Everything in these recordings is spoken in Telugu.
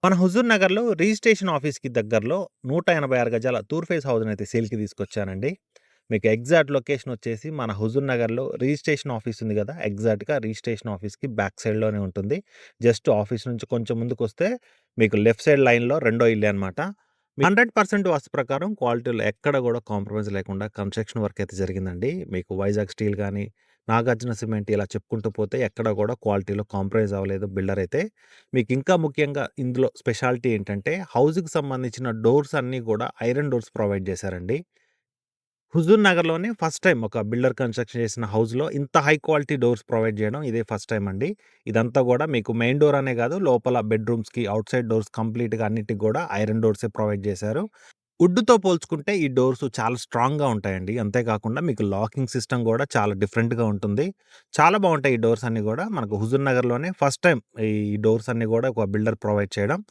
మన హుజూర్ నగర్‌లో రిజిస్ట్రేషన్ ఆఫీస్‌కి దగ్గరలో 186 గజాల టూర్ ఫేస్ హౌస్‌నైతే సేల్‌కి తీసుకొచ్చానండి. మీకు ఎగ్జాక్ట్ లొకేషన్ వచ్చేసి మన హుజూర్ నగర్‌లో రిజిస్ట్రేషన్ ఆఫీస్ ఉంది గదా! ఎగ్జాక్ట్‌గా రిజిస్ట్రేషన్ ఆఫీస్‌కి బ్యాక్ సైడ్‌లోనే ఉంటుంది. జస్ట్ ఆఫీస్ నుంచి కొంచెం ముందుకొస్తే మీకు లెఫ్ట్ సైడ్ లైన్‌లో రెండో ఇల్లే అనమాట. 100% వాస్తు ప్రకారం క్వాలిటీలో ఎక్కడ గూడా కాంప్రమైజ్ లేకుండా కన్‌స్ట్రక్షన్ వర్క్ అయితే జరిగిందండి. మీకు వైజాగ్ స్టీల్ గాని, నాగార్జున సిమెంట్ ఇలా చెప్పుకుంటూ పోతే ఎక్కడ గూడా క్వాలిటీలో కాంప్రమైజ్ అవ్వలేదు బిల్డర్ అయితే. మీకు ఇంకా ముఖ్యంగా ఇందులో స్పెషాలిటీ ఏంటంటే హౌస్‌కి సంబంధించిన డోర్స్ అన్నీ గూడా ఐరన్ డోర్స్ ప్రొవైడ్ చేశారండి. హుజూర్ నగర్‌లోనే ఫస్ట్ టైమ్ ఒక బిల్డర్ కన్‌స్ట్రక్షన్ చేసిన హౌస్‌లో ఇంత హై క్వాలిటీ డోర్స్ ప్రొవైడ్ చేయడం ఇదే ఫస్ట్ టైమ్ అండి. ఇదంతా గూడా మీకు మెయిన్ డోర్ అనే గాదు లోపల బెడ్‌రూమ్స్‌కి, ఔట్ సైడ్ డోర్స్ కంప్లీట్‌గా అన్నిటికి గూడా ఐరన్ డోర్సే ప్రొవైడ్ చేశారు. వుడ్‌తో పోల్చుకుంటే ఈ డోర్స్ చాలా స్ట్రాంగ్‌గా ఉంటాయండి. అంతే కాకుండా మీకు లాకింగ్ సిస్టమ్ గూడా చాలా డిఫరెంట్‌గా ఉంటుంది. చాలా బావుంటాయి ఈ డోర్స్ అన్నీ గూడా. మనకు హుజూర్ నగర్‌లోనే ఫస్ట్ టైమ్ ఈ డోర్స్ అన్నీ గూడా ఒక బిల్డర్ ప్రొవైడ్ చేయడం.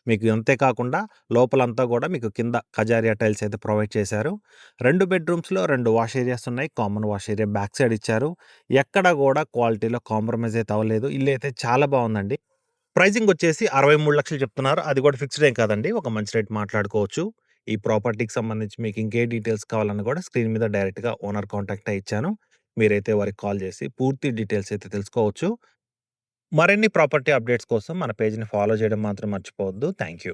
మీకు అంతే కాకుండా లోపలంతా గూడా మీకు కింద కజారియా టైల్స్ అయితే ప్రొవైడ్ చేశారు. 2 బెడ్‌రూమ్స్‌లో 2 వాష్ ఏరియాస్ ఉన్నాయి. Common wash area back side ఇచ్చారు. ఎక్కడ గూడా క్వాలిటీలో కాంప్రమైజ్ అయితే అవ్వలేదు. ఇల్లైతే చాలా బావుందండి. ప్రైజింగొచ్చేసి 63,00,000 చెప్తున్నారు. అది కూడా ఫిక్స్‌డ్ ఏం కాదండి. ఒక మంచి రేట్ మాట్లాడుకోవచ్చు. ఈ ప్రాపర్టీకి సంబంధించి మీకు ఇంకే డీటెయిల్స్ కావాలన్నా కూడా స్క్రీన్ మీద డైరెక్ట్‌గా ఓనర్ కాంటాక్ట్ అయి ఇచ్చాను. మీరైతే వారికి కాల్ చేసి పూర్తి డీటెయిల్స్ అయితే తెలుసుకోవచ్చు. మరిన్ని ప్రాపర్టీ అప్డేట్స్ కోసం మన పేజ్‌ని ఫాలో చేయడం మాత్రం మర్చిపోవద్దు. Thank you.